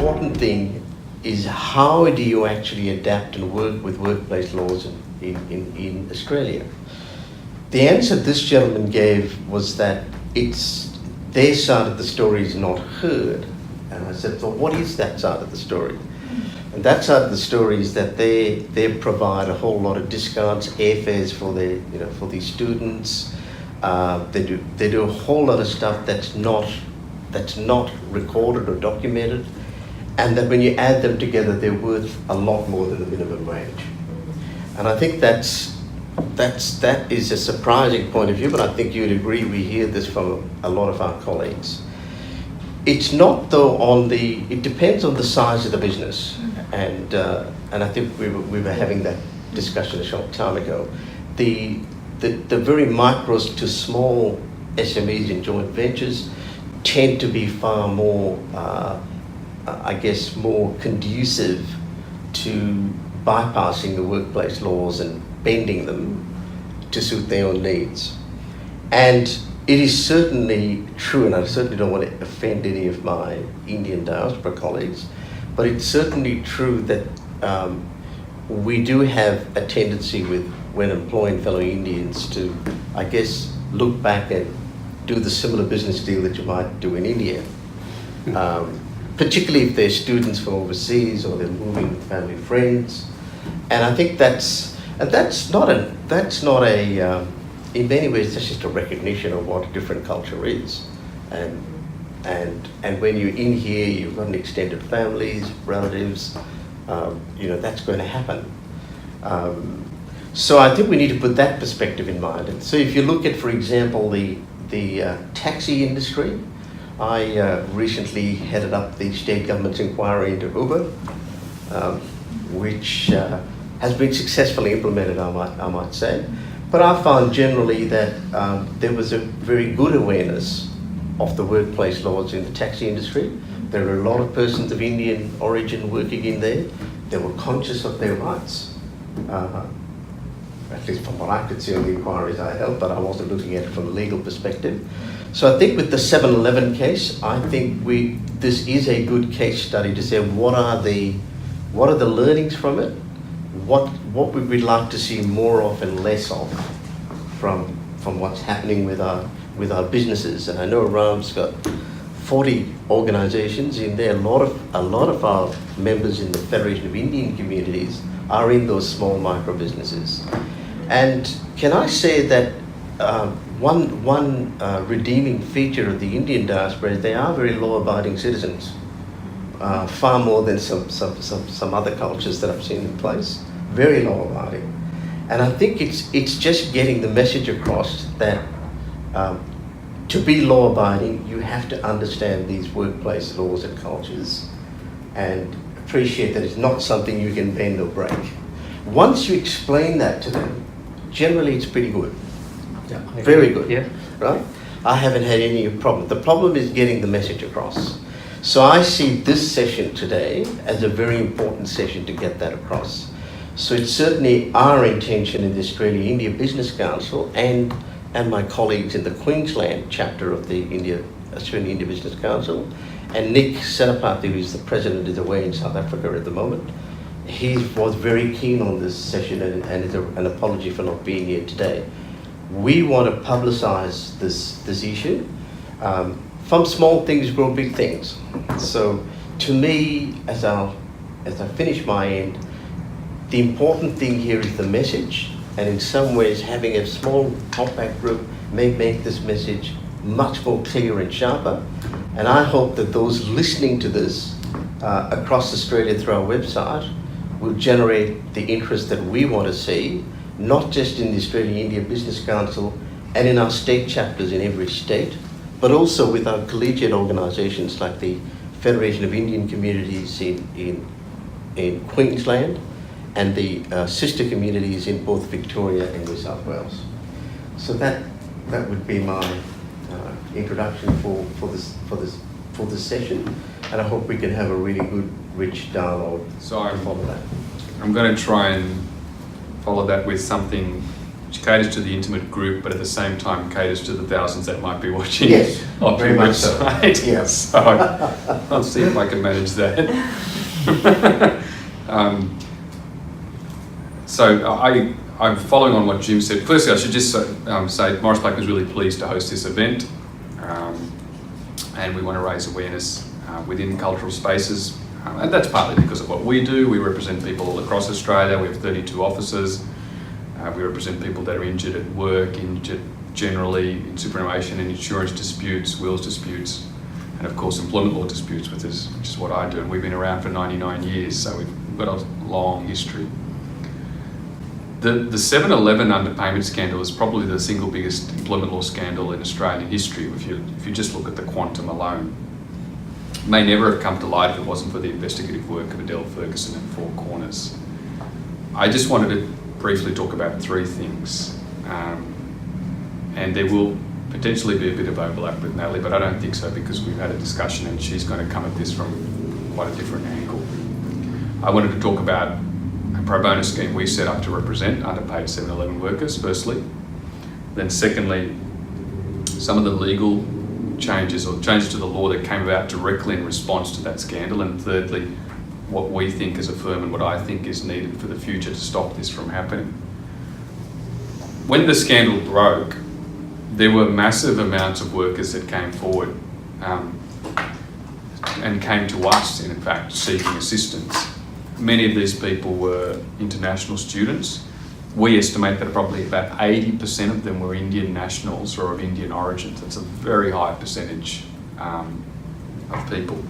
important thing is how do you actually adapt and work with workplace laws in Australia? The answer this gentleman gave was that it's their side of the story is not heard. And I said, so what is that side of the story? And that side of the story is that they provide a whole lot of discounts, airfares for these students. They do a whole lot of stuff that's not recorded or documented, and that when you add them together, they're worth a lot more than the minimum wage. And I think that is a surprising point of view, but I think you'd agree. We hear this from a lot of our colleagues. It's not though it depends on the size of the business, and I think we were having that discussion a short time ago. The very micros to small SMEs in joint ventures tend to be far more, more conducive to bypassing the workplace laws and bending them to suit their own needs. And it is certainly true, and I certainly don't want to offend any of my Indian diaspora colleagues, but it's certainly true that we do have a tendency when employing fellow Indians to, look back and do the similar business deal that you might do in India. Particularly if they're students from overseas or they're moving with family friends. And I think that's not a in many ways, that's just a recognition of what a different culture is. And when you're in here, you've got an extended families, relatives, that's going to happen. So I think we need to put that perspective in mind. And so if you look at, for example, the taxi industry, I recently headed up the state government's inquiry into Uber, which has been successfully implemented, I might say. But I found generally that there was a very good awareness of the workplace laws in the taxi industry. There were a lot of persons of Indian origin working in there. They were conscious of their rights, at least from what I could see on the inquiries I held, but I wasn't looking at it from a legal perspective. So I think with the 7-Eleven case, I think this is a good case study to say what are the learnings from it, what would we like to see more of and less of from what's happening with our businesses. And I know Ram's got 40 organisations in there. A lot of our members in the Federation of Indian Communities are in those small micro businesses. And can I say that one redeeming feature of the Indian diaspora is they are very law-abiding citizens, far more than some other cultures that I've seen in place. Very law-abiding, and I think it's just getting the message across that to be law-abiding, you have to understand these workplace laws and cultures, and appreciate that it's not something you can bend or break. Once you explain that to them, generally it's pretty good. Yeah, very good. Yeah. Right? I haven't had any problem. The problem is getting the message across. So I see this session today as a very important session to get that across. So it's certainly our intention in the Australia-India Business Council and my colleagues in the Queensland chapter of the Australia-India Business Council, and Nick Senapati, who's the president, is away in South Africa at the moment. He was very keen on this session and is an apology for not being here today. We want to publicise this issue. From small things grow big things. So to me, as I finish my end, the important thing here is the message, and in some ways having a small compact group may make this message much more clear and sharper. And I hope that those listening to this across Australia through our website will generate the interest that we want to see, not just in the Australia-India Business Council and in our state chapters in every state, but also with our collegiate organisations like the Federation of Indian Communities in Queensland and the sister communities in both Victoria and New South Wales. So that would be my introduction for this session, and I hope we can have a really good, rich dialogue. So to follow that. I'm going to try and follow that with something which caters to the intimate group, but at the same time caters to the thousands that might be watching Yes, off your very much website. so. Yeah. So I'll see if I can manage that. I'm following on what Jim said. Firstly, I should just say Maurice Blackburn is really pleased to host this event, and we want to raise awareness within cultural spaces, and that's partly because of what we do. We represent people all across Australia. We have 32 offices. We represent people that are injured at work, injured generally in superannuation and insurance disputes, wills disputes, and of course employment law disputes, which is what I do. And we've been around for 99 years, so we've got a long history. The 7-Eleven underpayment scandal is probably the single biggest employment law scandal in Australian history. If you just look at the quantum alone, it may never have come to light if it wasn't for the investigative work of Adele Ferguson at Four Corners. I just wanted to briefly talk about three things, and there will potentially be a bit of overlap with Natalie, but I don't think so, because we've had a discussion and she's going to come at this from quite a different angle. I wanted to talk about a pro bono scheme we set up to represent underpaid 7-Eleven workers, firstly. Then secondly, some of the legal changes or changes to the law that came about directly in response to that scandal. And thirdly, what we think as a firm and what I think is needed for the future to stop this from happening. When the scandal broke, there were massive amounts of workers that came forward and came to us, in fact, seeking assistance. Many of these people were international students. We estimate that probably about 80% of them were Indian nationals or of Indian origin. That's a very high percentage of people.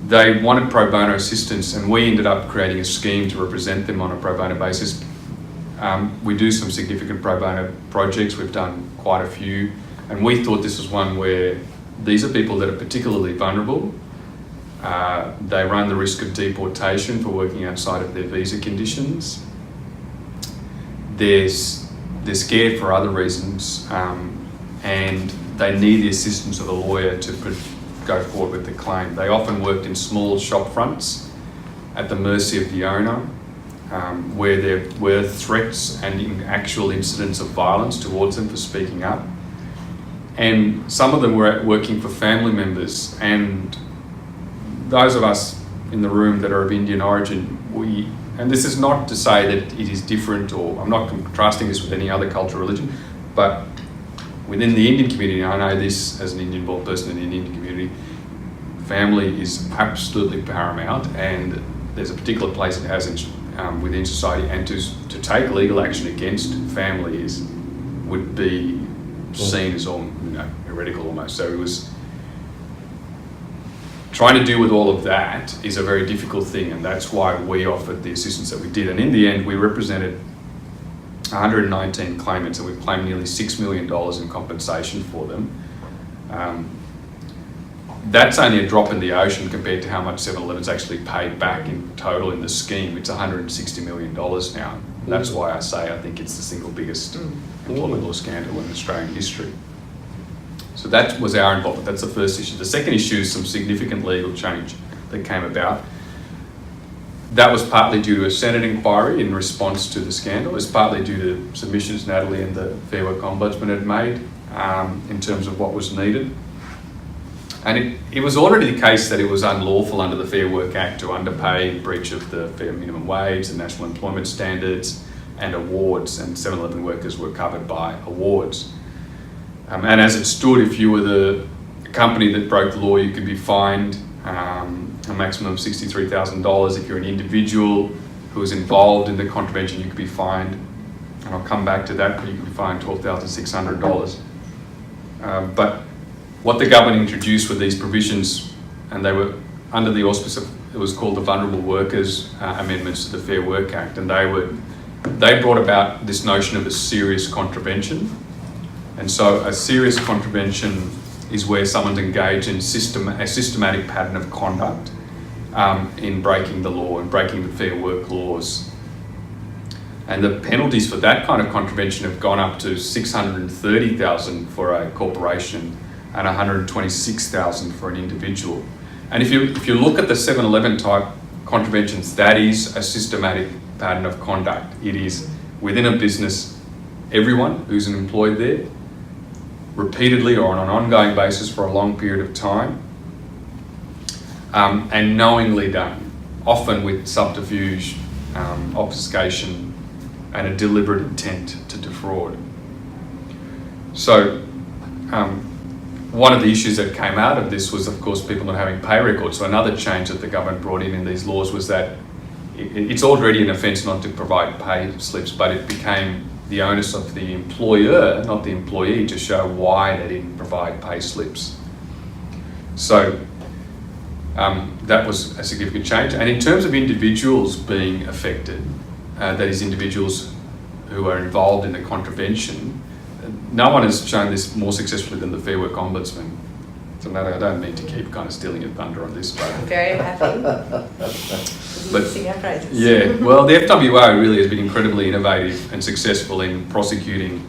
They wanted pro bono assistance, and we ended up creating a scheme to represent them on a pro bono basis. We do some significant pro bono projects. We've done quite a few, and we thought this was one where these are people that are particularly vulnerable. They run the risk of deportation for working outside of their visa conditions. They're scared for other reasons, and they need the assistance of a lawyer to go forward with the claim. They often worked in small shop fronts at the mercy of the owner, where there were threats and actual incidents of violence towards them for speaking up. And some of them were working for family members, and those of us in the room that are of Indian origin, and this is not to say that it is different, or I'm not contrasting this with any other culture or religion, but within the Indian community, I know this as an Indian-born person in the Indian community, family is absolutely paramount, and there's a particular place it has within society, and to take legal action against families would be seen as heretical almost. So it was trying to deal with all of that is a very difficult thing, and that's why we offered the assistance that we did. And in the end, we represented 119 claimants, and we've claimed nearly $6 million in compensation for them. That's only a drop in the ocean compared to how much 7-Eleven's actually paid back in total in the scheme. It's $160 million now. That's why I say I think it's the single biggest employment law scandal in Australian history. So that was our involvement. That's the first issue. The second issue is some significant legal change that came about. That was partly due to a Senate inquiry in response to the scandal. It's partly due to submissions Natalie and the Fair Work Ombudsman had made in terms of what was needed. And it was already the case that it was unlawful under the Fair Work Act to underpay, breach of the fair minimum wage, the national employment standards, and awards, and 7-Eleven workers were covered by awards. And as it stood, if you were the company that broke the law, you could be fined a maximum of $63,000. If you're an individual who was involved in the contravention, you could be fined, and I'll come back to that, but you could be fined $12,600. But what the government introduced were these provisions, and they were under the auspice of, it was called the Vulnerable Workers Amendments to the Fair Work Act, and they brought about this notion of a serious contravention. And so a serious contravention is where someone's engaged in a systematic pattern of conduct in breaking the law and breaking the fair work laws. And the penalties for that kind of contravention have gone up to $630,000 for a corporation and $126,000 for an individual. And if you look at the 7-Eleven type contraventions, that is a systematic pattern of conduct. It is within a business, everyone who's employed there, repeatedly or on an ongoing basis for a long period of time, and knowingly done, often with subterfuge, obfuscation, and a deliberate intent to defraud. So, one of the issues that came out of this was, of course, people not having pay records. So another change that the government brought in these laws was that it's already an offence not to provide pay slips, but it became the onus of the employer, not the employee, to show why they didn't provide pay slips. So that was a significant change. And in terms of individuals being affected, that is individuals who are involved in the contravention, no one has shown this more successfully than the Fair Work Ombudsman. So Natalie, I don't mean to keep kind of stealing your thunder on this, but... I'm very happy. Yeah, well, the FWO really has been incredibly innovative and successful in prosecuting,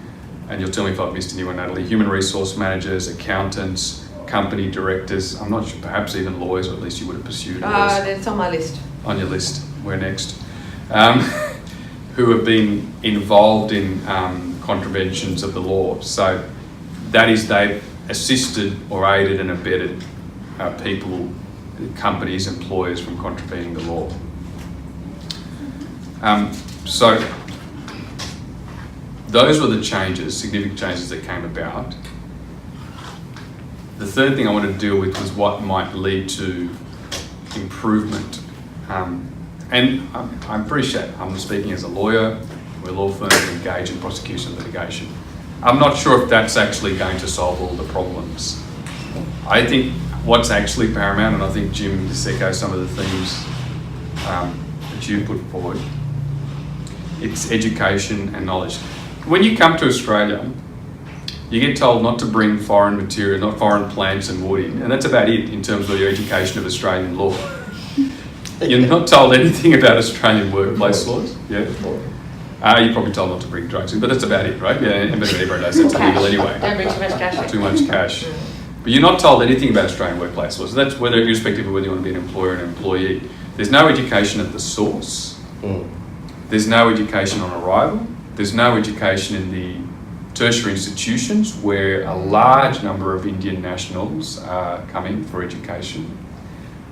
and you'll tell me if I've missed anyone, Natalie, human resource managers, accountants, company directors, I'm not sure, perhaps even lawyers, or at least you would have pursued lawyers. That's on my list. On your list, where next? Who have been involved in contraventions of the law. So that is, they've assisted or aided and abetted people, companies, employers from contravening the law. So those were the changes, significant changes that came about. The third thing I wanted to deal with was what might lead to improvement. And I appreciate, I'm speaking as a lawyer, we're law firms engage in prosecution and litigation. I'm not sure if that's actually going to solve all the problems. I think what's actually paramount, and I think Jim just echoes some of the themes that you put forward, it's education and knowledge. When you come to Australia, you get told not to bring foreign material, not foreign plants and wood in, and that's about it in terms of your education of Australian law. You're not told anything about Australian workplace laws. Yeah. You're probably told not to bring drugs in, but that's about it, right? Yeah, and everybody knows that's illegal anyway. Don't bring too much cash. Too much cash. But you're not told anything about Australian workplace laws. So that's whether, irrespective of whether you want to be an employer or an employee. There's no education at the source. There's no education on arrival. There's no education in the tertiary institutions where a large number of Indian nationals are coming for education,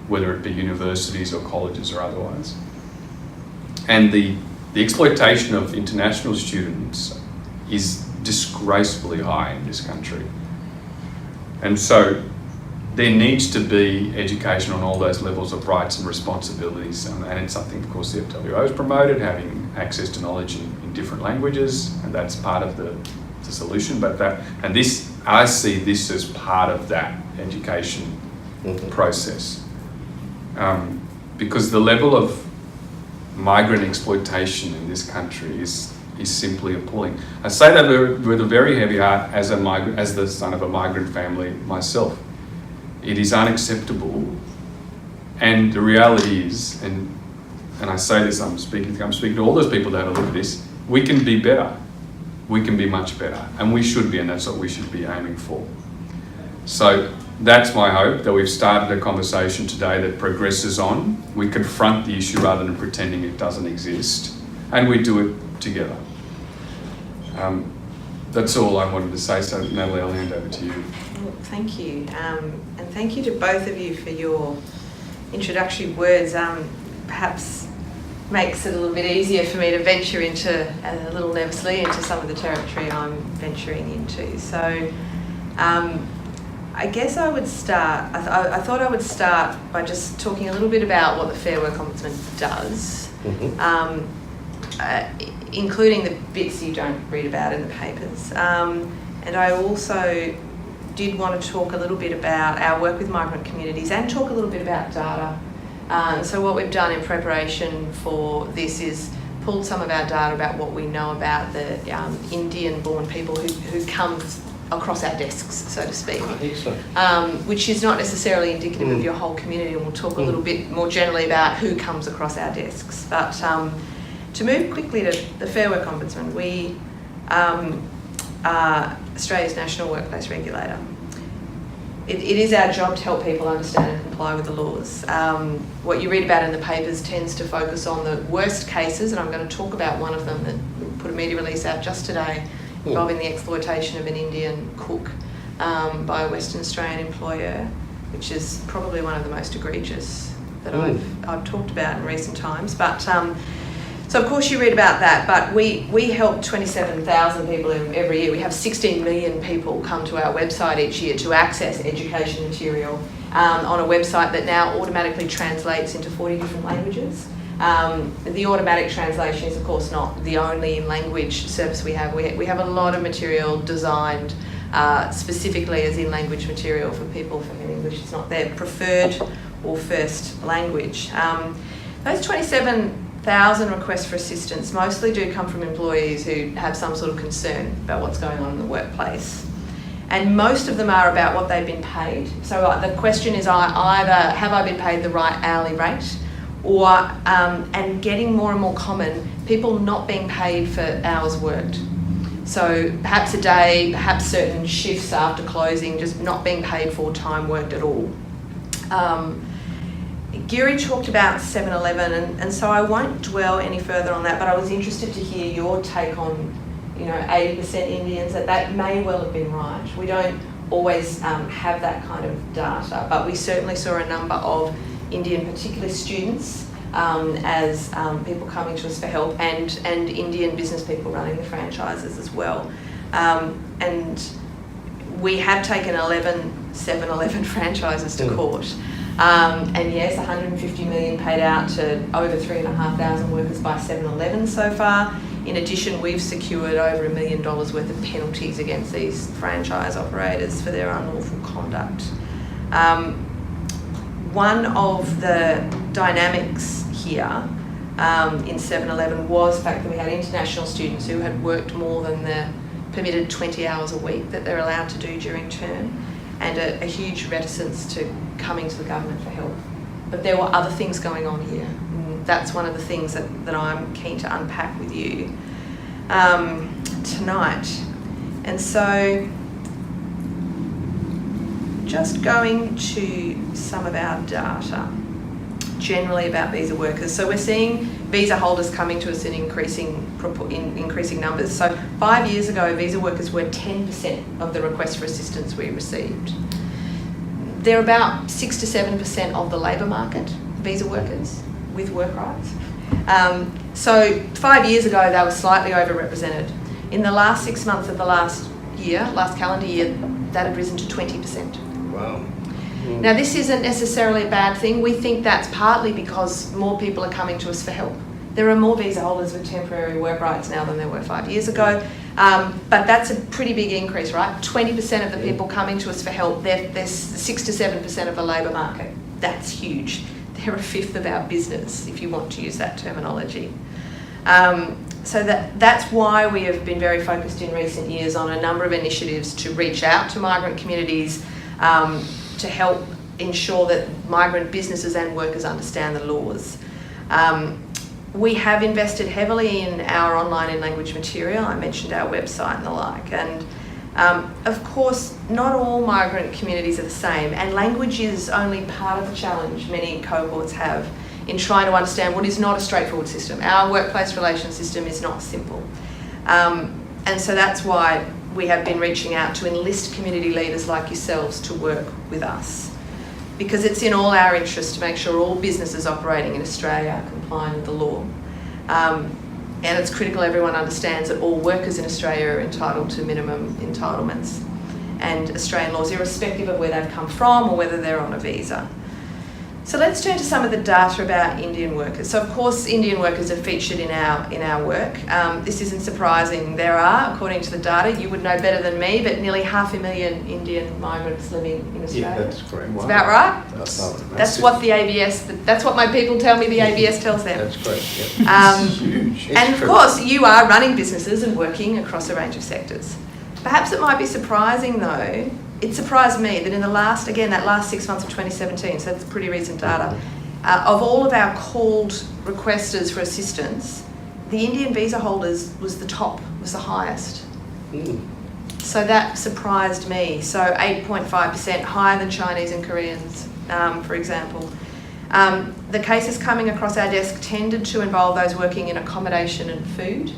whether it be universities or colleges or otherwise. And the exploitation of international students is disgracefully high in this country. And so there needs to be education on all those levels of rights and responsibilities. And it's something, of course, the FWO has promoted, having access to knowledge in different languages, and that's part of the solution. But I see this as part of that education process. Because the level of migrant exploitation in this country is simply appalling. I say that with a very heavy heart as the son of a migrant family myself. It is unacceptable, and the reality is, and I say this, I'm speaking to all those people that have a look at this, we can be better. We can be much better, and we should be, and that's what we should be aiming for. So that's my hope, that we've started a conversation today that progresses on. We confront the issue rather than pretending it doesn't exist, and we do it together. That's all I wanted to say, so Natalie, I'll hand over to you. Well, thank you, and thank you to both of you for your introductory words. Perhaps makes it a little bit easier for me to venture into, a little nervously, into some of the territory I'm venturing into. So I guess I would start, I thought I would start by just talking a little bit about what the Fair Work Ombudsman does, including the bits you don't read about in the papers. And I also did want to talk a little bit about our work with migrant communities and talk a little bit about data. So what we've done in preparation for this is pulled some of our data about what we know about the Indian-born people who come across our desks, so to speak, which is not necessarily indicative of your whole community, and we'll talk a little bit more generally about who comes across our desks. But to move quickly to the Fair Work Ombudsman, we are Australia's national workplace regulator. It is our job to help people understand and comply with the laws. What you read about in the papers tends to focus on the worst cases, and I'm going to talk about one of them that we put a media release out just today, involving the exploitation of an Indian cook by a Western Australian employer, which is probably one of the most egregious that I've talked about in recent times. But so of course you read about that, but we help 27,000 people every year. We have 16 million people come to our website each year to access education material on a website that now automatically translates into 40 different languages. The automatic translation is of course not the only language service we have. We have a lot of material designed specifically as in-language material for people for whom English is not their preferred or first language. Those 27,000 requests for assistance mostly do come from employees who have some sort of concern about what's going on in the workplace. And most of them are about what they've been paid. So the question is either have I been paid the right hourly rate, or, and getting more and more common, people not being paid for hours worked. So perhaps a day, perhaps certain shifts after closing, just not being paid for time worked at all. Giri talked about 7-Eleven, and so I won't dwell any further on that, but I was interested to hear your take on, 80% Indians, that may well have been right. We don't always have that kind of data, but we certainly saw a number of Indian, particularly students, as people coming to us for help, and Indian business people running the franchises as well. And we have taken 11 7-Eleven franchises to court. And yes, 150 million paid out to over 3,500 workers by 7-Eleven so far. In addition, we've secured over $1 million worth of penalties against these franchise operators for their unlawful conduct. One of the dynamics here in 7-Eleven was the fact that we had international students who had worked more than the permitted 20 hours a week that they're allowed to do during term, and a huge reticence to coming to the government for help. But there were other things going on here. That's one of the things that I'm keen to unpack with you tonight. And so, just going to some of our data generally about visa workers. So we're seeing visa holders coming to us in increasing numbers. So 5 years ago, visa workers were 10% of the requests for assistance we received. They're about 6 to 7% of the labour market, visa workers with work rights. So 5 years ago, they were slightly overrepresented. In the last 6 months of the last calendar year, that had risen to 20%. Wow. Now, this isn't necessarily a bad thing. We think that's partly because more people are coming to us for help. There are more visa holders with temporary work rights now than there were 5 years ago. But that's a pretty big increase, right? 20% of the people coming to us for help, they're 6 to 7% of the labour market. That's huge. They're a fifth of our business, if you want to use that terminology. So that's why we have been very focused in recent years on a number of initiatives to reach out to migrant communities, to help ensure that migrant businesses and workers understand the laws. We have invested heavily in our online and language material. I mentioned our website and the like. And of course, not all migrant communities are the same, and language is only part of the challenge many cohorts have in trying to understand what is not a straightforward system. Our workplace relations system is not simple. And so that's why we have been reaching out to enlist community leaders like yourselves to work with us, because it's in all our interest to make sure all businesses operating in Australia are compliant with the law. And it's critical everyone understands that all workers in Australia are entitled to minimum entitlements and Australian laws, irrespective of where they've come from or whether they're on a visa. So let's turn to some of the data about Indian workers. So of course, Indian workers are featured in our work. This isn't surprising. There are, according to the data, you would know better than me, but nearly 500,000 Indian migrants living in Australia. Yeah, that's correct. That's about right. That's what the ABS, that's what my people tell me the ABS tells them. That's correct, yeah. Huge. And of course, you are running businesses and working across a range of sectors. Perhaps it might be surprising though, it surprised me that in the last 6 months of 2017, so that's pretty recent data, of all of our called requesters for assistance, the Indian visa holders was the highest. So that surprised me. So 8.5% higher than Chinese and Koreans, for example. The cases coming across our desk tended to involve those working in accommodation and food.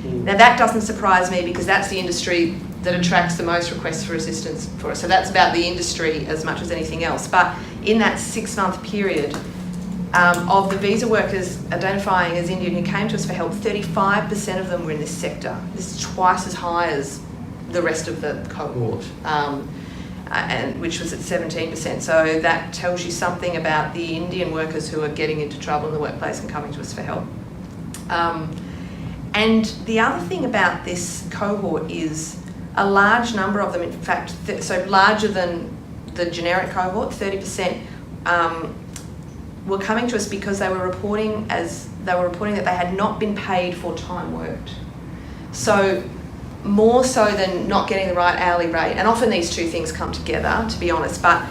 Now that doesn't surprise me because that's the industry that attracts the most requests for assistance for us. So that's about the industry as much as anything else. But in that 6-month period, of the visa workers identifying as Indian who came to us for help, 35% of them were in this sector. This is twice as high as the rest of the cohort, and which was at 17%. So that tells you something about the Indian workers who are getting into trouble in the workplace and coming to us for help. And the other thing about this cohort is a large number of them, in fact, so larger than the generic cohort, 30%, were coming to us because they were reporting that they had not been paid for time worked. So more so than not getting the right hourly rate, and often these two things come together, to be honest, but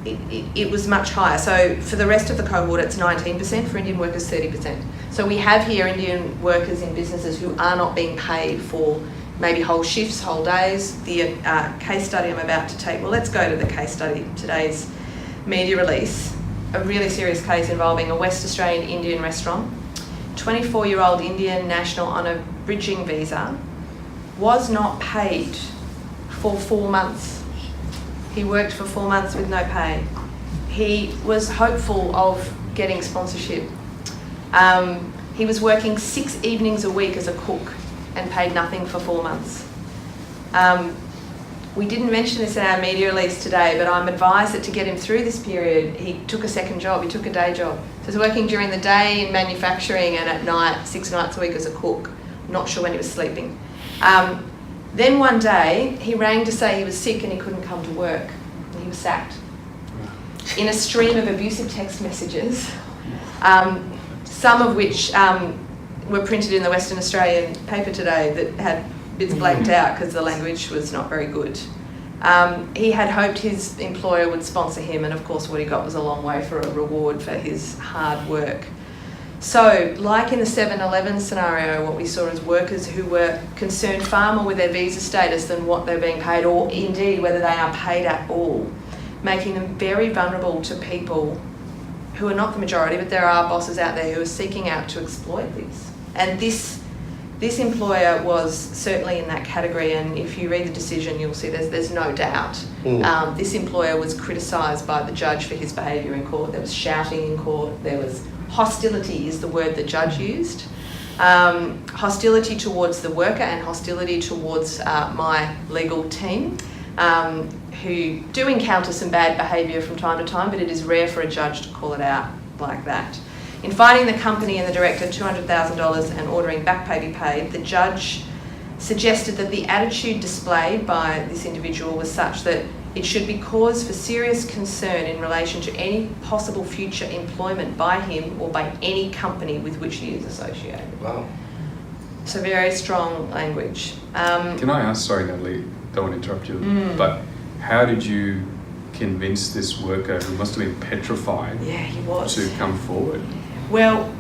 it was much higher. So for the rest of the cohort, it's 19%, for Indian workers, 30%. So we have here Indian workers in businesses who are not being paid for maybe whole shifts, whole days. The case study I'm about to take, well, let's go to the case study, today's media release. A really serious case involving a West Australian Indian restaurant. 24-year-old Indian national on a bridging visa was not paid for 4 months. He worked for 4 months with no pay. He was hopeful of getting sponsorship. He was working 6 evenings a week as a cook and paid nothing for 4 months. We didn't mention this in our media release today, but I'm advised that to get him through this period, he took a second job, he took a day job. So he was working during the day in manufacturing and at night, 6 nights a week as a cook. Not sure when he was sleeping. Then one day, he rang to say he was sick and he couldn't come to work. And he was sacked. In a stream of abusive text messages, some of which were printed in the Western Australian paper today that had bits blanked out because the language was not very good. He had hoped his employer would sponsor him, and of course what he got was a long way for a reward for his hard work. So, like in the 7-Eleven scenario, what we saw is workers who were concerned far more with their visa status than what they're being paid, or indeed whether they are paid at all, making them very vulnerable to people who are not the majority, but there are bosses out there who are seeking out to exploit this. And this employer was certainly in that category, and if you read the decision, you'll see there's no doubt. This employer was criticised by the judge for his behaviour in court. There was shouting in court. There was hostility, is the word the judge used. Hostility towards the worker and hostility towards my legal team, who do encounter some bad behaviour from time to time, but it is rare for a judge to call it out like that. In fining the company and the director $200,000 and ordering back pay be paid, the judge suggested that the attitude displayed by this individual was such that it should be cause for serious concern in relation to any possible future employment by him or by any company with which he is associated. Wow. So very strong language. Can I ask, sorry Natalie, don't want to interrupt you, but how did you convince this worker, who must have been petrified, he was, to come forward? Well,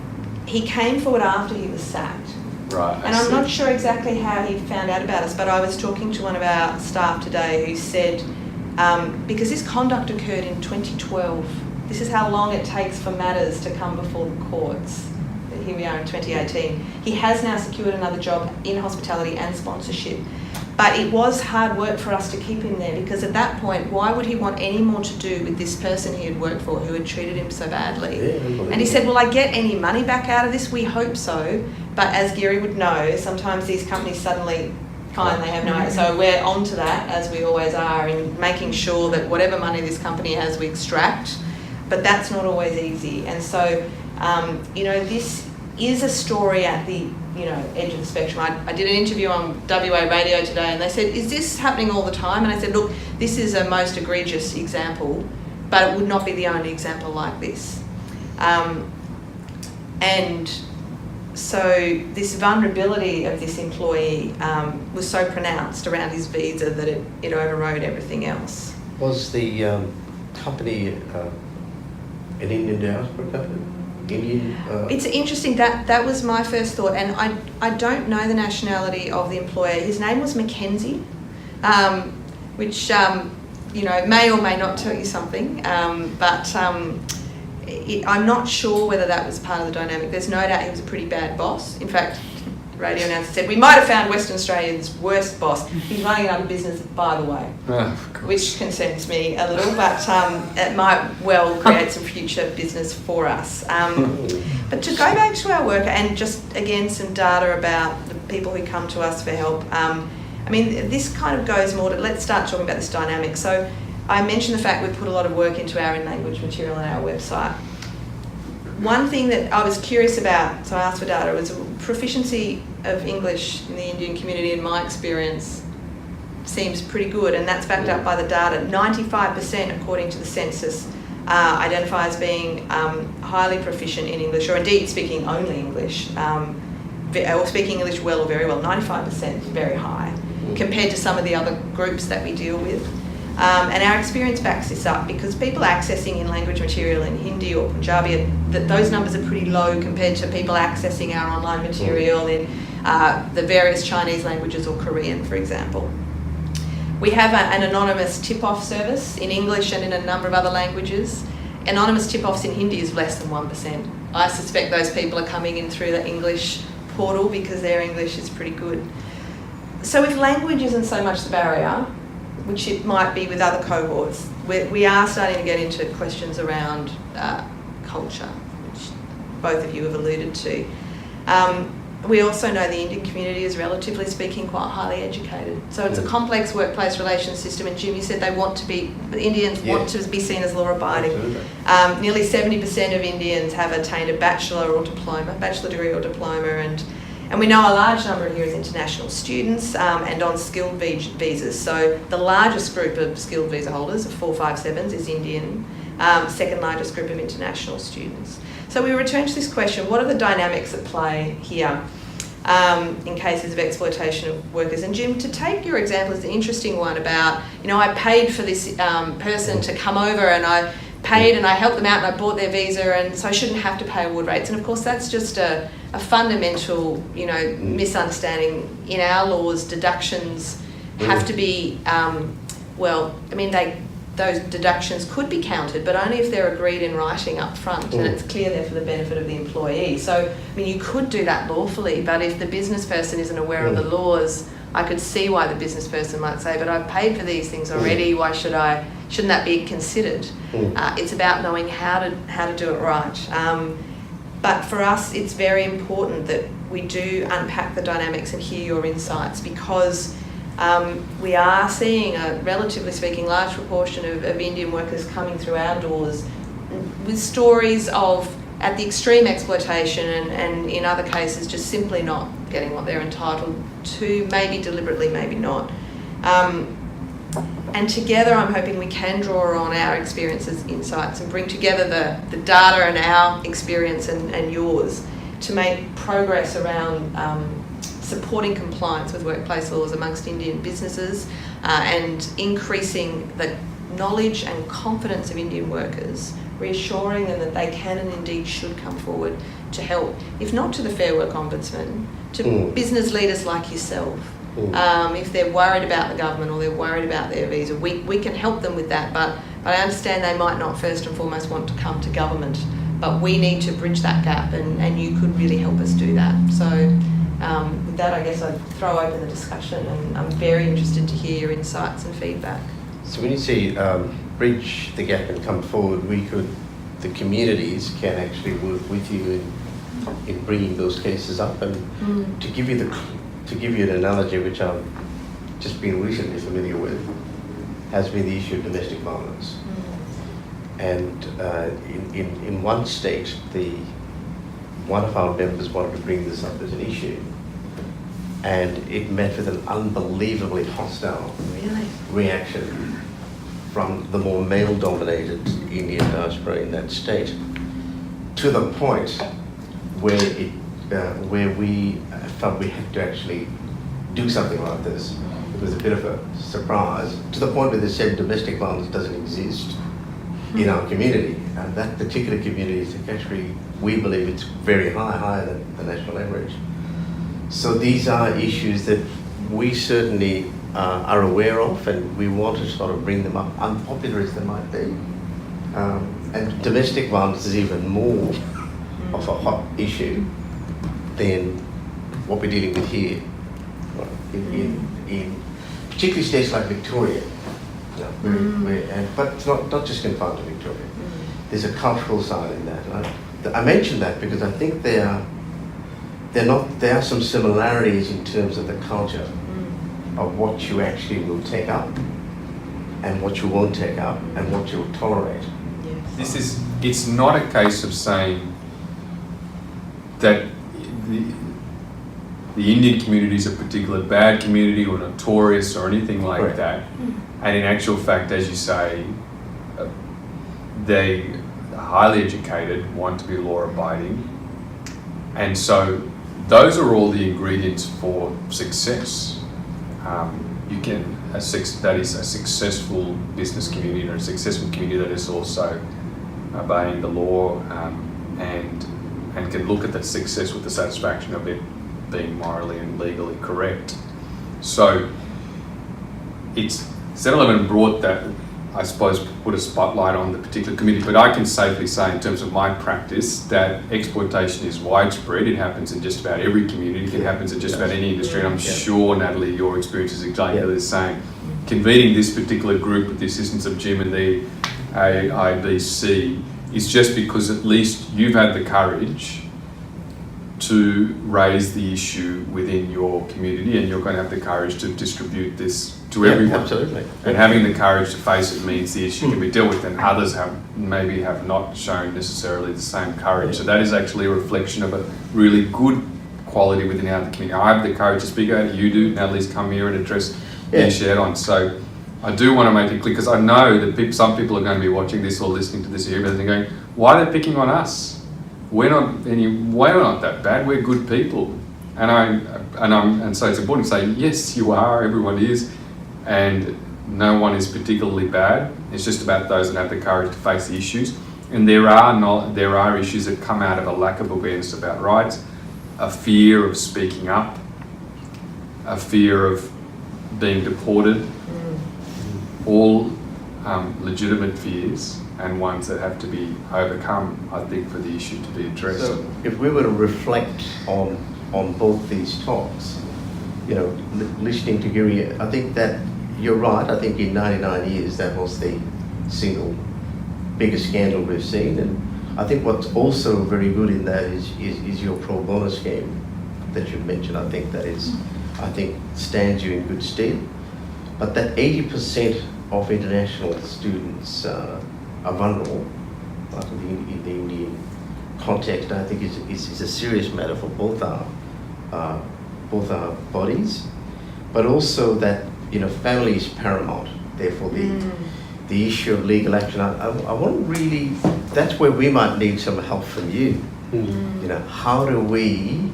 he came forward after he was sacked. Right. And I'm not sure exactly how he found out about us, but I was talking to one of our staff today who said, because this conduct occurred in 2012, this is how long it takes for matters to come before the courts. Here we are in 2018. He has now secured another job in hospitality and sponsorship. But it was hard work for us to keep him there, because at that point, why would he want any more to do with this person he had worked for who had treated him so badly? And he said, will I get any money back out of this? We hope so. But as Giri would know, sometimes these companies suddenly find they have no idea. So we're on to that, as we always are, in making sure that whatever money this company has, we extract. But that's not always easy. And so, this is a story at the edge of the spectrum. I did an interview on WA radio today, and they said, is this happening all the time? And I said, look, this is a most egregious example, but it would not be the only example like this. And so this vulnerability of this employee was so pronounced around his visa that it overrode everything else. Was the company an Indian diaspora company? It's interesting, that was my first thought, and I don't know the nationality of the employer. His name was Mackenzie, which may or may not tell you something, but I'm not sure whether that was part of the dynamic. There's no doubt he was a pretty bad boss. In fact, radio announcer said, "We might have found Western Australia's worst boss. He's running another business, by the way," which concerns me a little, but it might well create some future business for us. But to go back to our work and just, again, some data about the people who come to us for help, I mean, this kind of goes more to, let's start talking about this dynamic. So I mentioned the fact we put a lot of work into our in-language material on our website. One thing that I was curious about, so I asked for data, was proficiency of English in the Indian community, in my experience, seems pretty good, and that's backed up by the data. 95%, according to the census, identify as being highly proficient in English, or indeed speaking only English, or speaking English well or very well. 95% is very high compared to some of the other groups that we deal with. And our experience backs this up, because people accessing in-language material in Hindi or Punjabi, those numbers are pretty low compared to people accessing our online material in the various Chinese languages or Korean, for example. We have an anonymous tip-off service in English and in a number of other languages. Anonymous tip-offs in Hindi is less than 1%. I suspect those people are coming in through the English portal because their English is pretty good. So if language isn't so much the barrier, which it might be with other cohorts, we are starting to get into questions around culture, which both of you have alluded to. We also know the Indian community is, relatively speaking, quite highly educated. So it's a complex workplace relations system, and Jim, you said the Indians want to be seen as law-abiding. Nearly 70% of Indians have attained a bachelor degree or diploma, and we know a large number here is international students and on skilled visas. So the largest group of skilled visa holders, of 457s, is Indian, second largest group of international students. So we return to this question: what are the dynamics at play here in cases of exploitation of workers? And Jim, to take your example, is an interesting one about, I paid for this person to come over, and I paid and I helped them out and I bought their visa, and so I shouldn't have to pay award rates. And of course that's just a fundamental, misunderstanding. In our laws, deductions have to be, those deductions could be counted, but only if they're agreed in writing up front and it's clear they're for the benefit of the employee. So, you could do that lawfully, but if the business person isn't aware of the laws, I could see why the business person might say, but I've paid for these things already, why shouldn't that be considered? It's about knowing how to do it right. But for us, it's very important that we do unpack the dynamics and hear your insights, because we are seeing a, relatively speaking, large proportion of Indian workers coming through our doors with stories of, at the extreme, exploitation, and in other cases just simply not getting what they're entitled to, maybe deliberately, maybe not. And together I'm hoping we can draw on our experiences, insights, and bring together the data and our experience and yours to make progress around supporting compliance with workplace laws amongst Indian businesses and increasing the knowledge and confidence of Indian workers, reassuring them that they can and indeed should come forward to help, if not to the Fair Work Ombudsman, to business leaders like yourself. If they're worried about the government or they're worried about their visa, we can help them with that, but I understand they might not first and foremost want to come to government, but we need to bridge that gap, and you could really help us do that. So with that, I guess I'd throw open the discussion, and I'm very interested to hear your insights and feedback. So when you say bridge the gap and come forward, the communities can actually work with you in bringing those cases up. And to give you an analogy, which I've just been recently familiar with, has been the issue of domestic violence. And in one state, one of our members wanted to bring this up as an issue, and it met with an unbelievably hostile reaction from the more male-dominated Indian diaspora in that state, to the point where we felt we had to actually do something like this. It was a bit of a surprise, to the point where they said domestic violence doesn't exist in our community, and that particular community is actually, we believe it's very higher than the national average. So these are issues that we certainly are aware of, and we want to sort of bring them up, unpopular as they might be. And domestic violence is even more of a hot issue than what we're dealing with here, in particularly states like Victoria. But it's not just confined to Victoria. There's a cultural side in that. I mention that because I think there are some similarities in terms of the culture of what you actually will take up and what you won't take up and what you'll tolerate. Yes. It's not a case of saying that the Indian community is a particular bad community or notorious or anything like that. And in actual fact, as you say, they are highly educated, want to be law-abiding, and so those are all the ingredients for success. That is a successful business community or a successful community that is also obeying the law and can look at that success with the satisfaction of it being morally and legally correct. So it's 7-Eleven brought that, I suppose, put a spotlight on the particular community, but I can safely say in terms of my practice that exploitation is widespread. It happens in just about every community. It happens in just about any industry, and I'm sure, Natalie, your experience is exactly the same. Convening this particular group with the assistance of Jim and the AIBC is just because at least you've had the courage to raise the issue within your community, and you're going to have the courage to distribute this to everyone. Absolutely. And having the courage to face it means the issue can be dealt with, and others have not shown necessarily the same courage. So that is actually a reflection of a really good quality within our community. I have the courage to speak out, you do, Natalie's come here and address the issue head on. So I do want to make it clear, because I know that some people are going to be watching this or listening to this here, and they're going, why are they picking on us? We're not that bad. We're good people, and so it's important to say, yes, you are. Everyone is, and no one is particularly bad. It's just about those that have the courage to face the issues. And there are issues that come out of a lack of awareness about rights, a fear of speaking up, a fear of being deported, all legitimate fears, and ones that have to be overcome, I think, for the issue to be addressed. So if we were to reflect on both these talks, listening to Giri, I think that you're right. I think in 99 years that was the single biggest scandal we've seen, and I think what's also very good in that is your pro bono scheme that you mentioned. I think stands you in good stead. But that 80% of international students are vulnerable, like in the Indian context, I think is a serious matter for both our bodies, but also that family is paramount. Therefore, the issue of legal action. I want really. That's where we might need some help from you. How do we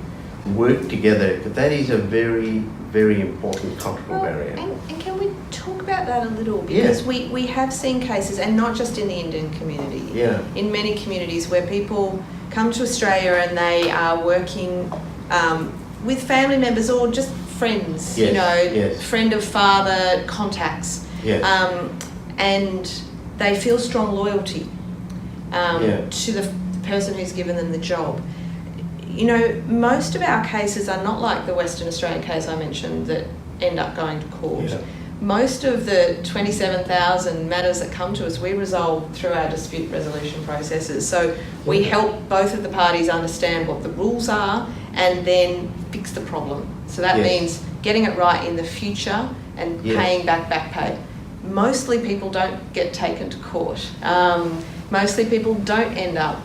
work together? But that is a very, very important cultural barrier. And can we talk about that a little? Because we have seen cases, and not just in the Indian community, in many communities where people come to Australia and they are working with family members or just friends, friend of father contacts, and they feel strong loyalty to the person who's given them the job. Most of our cases are not like the Western Australian case I mentioned that end up going to court. Most of the 27,000 matters that come to us, we resolve through our dispute resolution processes. So we help both of the parties understand what the rules are and then fix the problem. So that means getting it right in the future and paying back pay. Mostly people don't get taken to court. Mostly people don't end up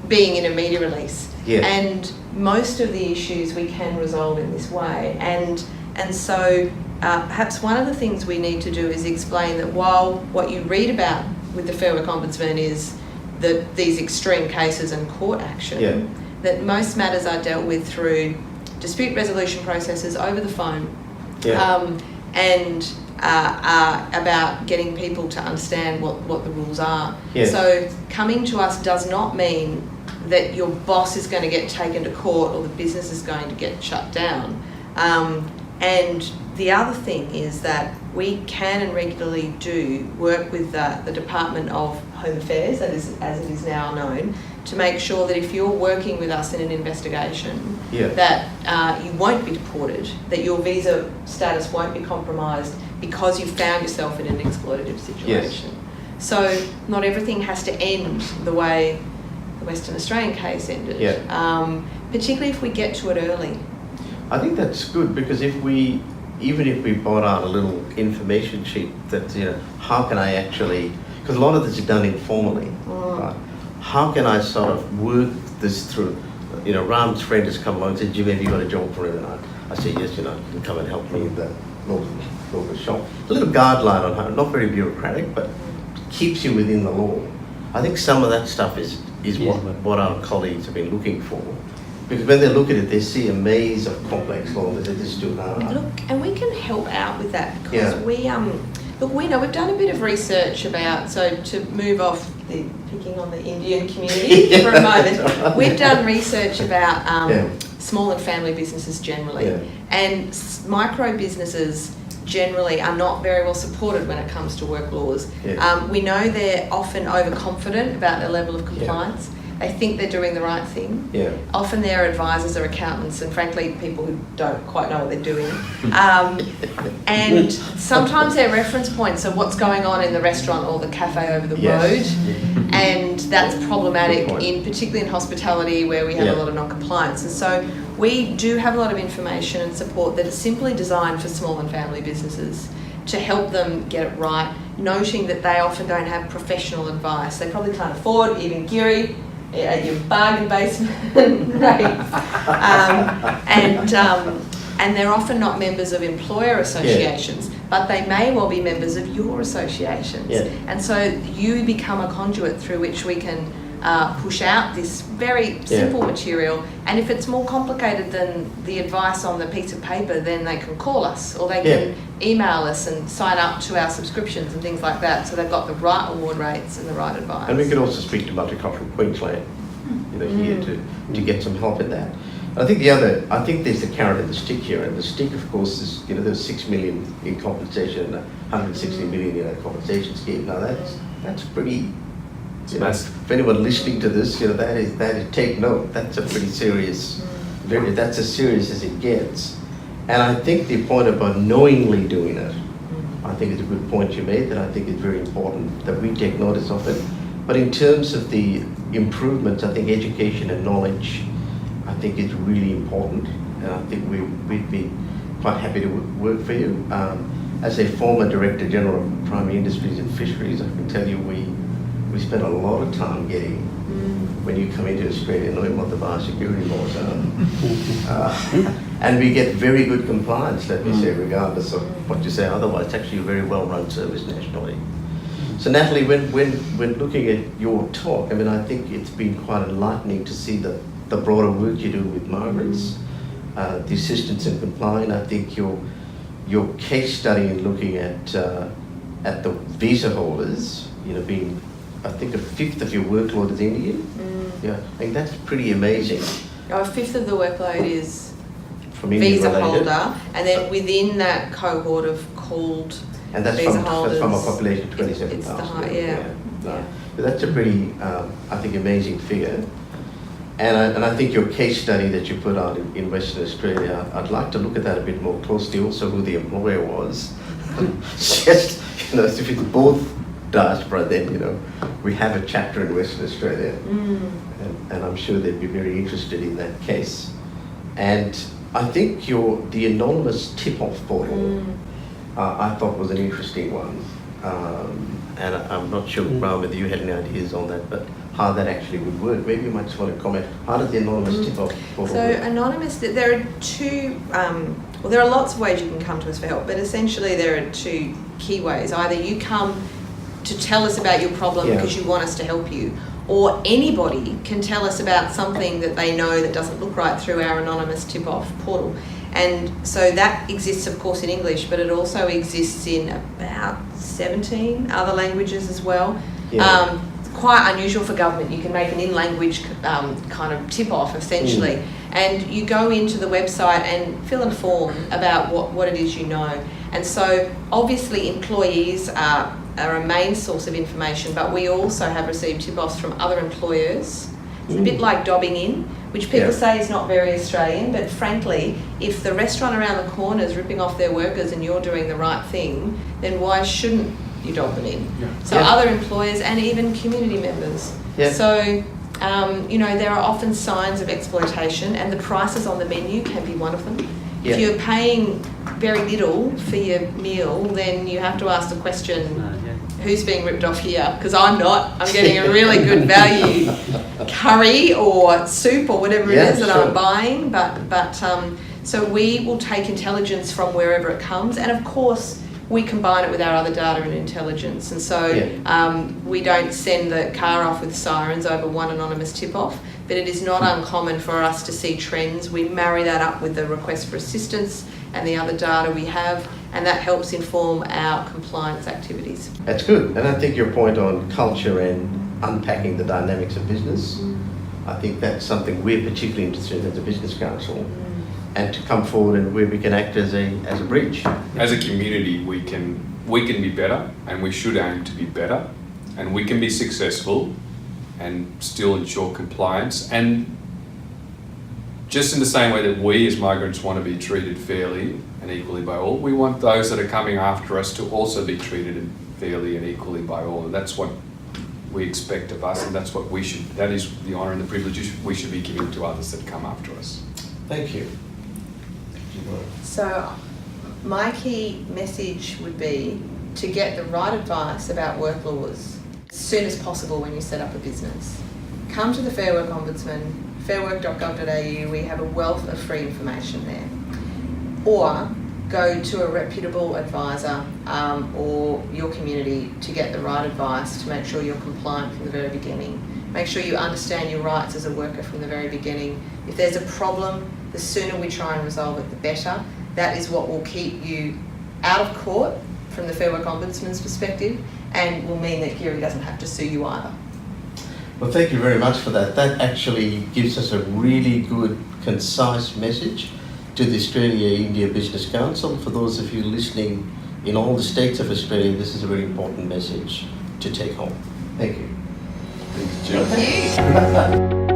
being in a media release. And most of the issues we can resolve in this way. And so perhaps one of the things we need to do is explain that while what you read about with the Fair Work Ombudsman is that these extreme cases and court action, that most matters are dealt with through dispute resolution processes over the phone, and are about getting people to understand what the rules are. So coming to us does not mean that your boss is going to get taken to court or the business is going to get shut down. And the other thing is that we can and regularly do work with the Department of Home Affairs, as it is now known, to make sure that if you're working with us in an investigation, Yeah. that you won't be deported, that your visa status won't be compromised because you've found yourself in an exploitative situation. So not everything has to end the way the Western Australian case ended, particularly if we get to it early. I think that's good, because even if we brought out a little information sheet that, how can I actually, because a lot of this is done informally, right? How can I sort of work this through? Ram's friend has come along and said, Jimmy, have you got a job for him? And I said, yes, you can come and help me in the local shop. A little guideline on how, not very bureaucratic, but keeps you within the law. I think some of that stuff is what our colleagues have been looking for. Because when they look at it, they see a maze of complex law that they just do now. Look, and we can help out with that, because we know we've done a bit of research about, so to move off the picking on the Indian community for a moment, we've done research about small and family businesses generally, and micro businesses generally are not very well supported when it comes to work laws. We know they're often overconfident about their level of compliance. They think they're doing the right thing. Often their advisors are accountants and, frankly, people who don't quite know what they're doing. And sometimes their reference points are what's going on in the restaurant or the cafe over the road. And that's problematic, particularly in hospitality, where we have a lot of non-compliance. And so we do have a lot of information and support that is simply designed for small and family businesses to help them get it right, noting that they often don't have professional advice. They probably can't afford even Giri at your bargain basement rates. And they're often not members of employer associations, but they may well be members of your associations. And so you become a conduit through which we can push out this very simple material, and if it's more complicated than the advice on the piece of paper, then they can call us, or they can email us and sign up to our subscriptions and things like that, so they've got the right award rates and the right advice. And we could also speak to Multicultural Queensland, here to get some help in that. I think there's the carrot and the stick here, and the stick, of course, is there's 6 million in compensation and 160 million in a compensation scheme. Now that's pretty. If anyone listening to this, that is take note. That's a pretty serious. That's as serious as it gets. And I think the point about knowingly doing it, I think is a good point you made. That I think is very important that we take notice of it. But in terms of the improvements, I think education and knowledge, I think is really important, and I think we'd be quite happy to work for you. As a former Director General of Primary Industries and Fisheries, I can tell you we spend a lot of time getting, when you come into Australia, knowing what the biosecurity laws are. And we get very good compliance, let me say, regardless of what you say otherwise. It's actually a very well-run service nationally. So Natalie, when looking at your talk, I think it's been quite enlightening to see the broader work you do with migrants, the assistance in complying. I think your case study in looking at the visa holders, being, I think, a fifth of your workload is Indian. I think that's pretty amazing. A fifth of the workload is from Indian visa related. holder, and then within that cohort of called and that's visa from, holders, that's from a population of 27,000. It's the high, But that's a pretty, I think, amazing figure. And I think your case study that you put out in Western Australia, I'd like to look at that a bit more closely, also who the employer was. Just, if it's both diaspora, then, we have a chapter in Western Australia. And I'm sure they'd be very interested in that case. And I think the anonymous tip-off portal, I thought was an interesting one. And I'm not sure, Ram, whether you had any ideas on that, but how that actually would work. Maybe you might just want to comment. How does the anonymous tip-off portal work? Anonymous, there are two, there are lots of ways you can come to us for help, but essentially there are two key ways. Either you come to tell us about your problem because you want us to help you, or anybody can tell us about something that they know that doesn't look right through our anonymous tip-off portal. And so that exists, of course, in English, but it also exists in about 17 other languages as well. Quite unusual for government. You can make an in-language kind of tip-off, essentially. And you go into the website and fill in a form about what it is you know. And so, obviously, employees are a main source of information, but we also have received tip-offs from other employers It's a bit like dobbing in, which people Yeah. say is not very Australian, but frankly, if the restaurant around the corner is ripping off their workers and you're doing the right thing, then why shouldn't you dob them in? Yeah. So Yeah. other employers and even community members. Yeah. So, you know, there are often signs of exploitation, and the prices on the menu can be one of them. Yeah. If you're paying very little for your meal, then you have to ask the question, who's being ripped off here? Because I'm not. I'm getting a really good value curry or soup or whatever Yeah, it is that sure. I'm buying. But so we will take intelligence from wherever it comes, and of course we combine it with our other data and intelligence. And so we don't send the car off with sirens over one anonymous tip-off, but it is not uncommon for us to see trends. We marry that up with the request for assistance and the other data we have, and that helps inform our compliance activities. That's good. And I think your point on culture and unpacking the dynamics of business, I think that's something we're particularly interested in as a business council, and to come forward and where we can act as a bridge. As a community, we can be better, and we should aim to be better, and we can be successful and still ensure compliance. And just in the same way that we as migrants want to be treated fairly and equally by all, we want those that are coming after us to also be treated fairly and equally by all. And that's what we expect of us, and that's what that is the honour and the privilege we should be giving to others that come after us. Thank you. So my key message would be to get the right advice about work laws as soon as possible when you set up a business. Come to the Fair Work Ombudsman, fairwork.gov.au, we have a wealth of free information there. Or go to a reputable advisor or your community to get the right advice to make sure you're compliant from the very beginning. Make sure you understand your rights as a worker from the very beginning. If there's a problem, the sooner we try and resolve it, the better. That is what will keep you out of court from the Fair Work Ombudsman's perspective, and will mean that Giri doesn't have to sue you either. Well, thank you very much for that. That actually gives us a really good, concise message to the Australia-India Business Council. For those of you listening in all the states of Australia, this is a very important message to take home. Thank you. Thank you.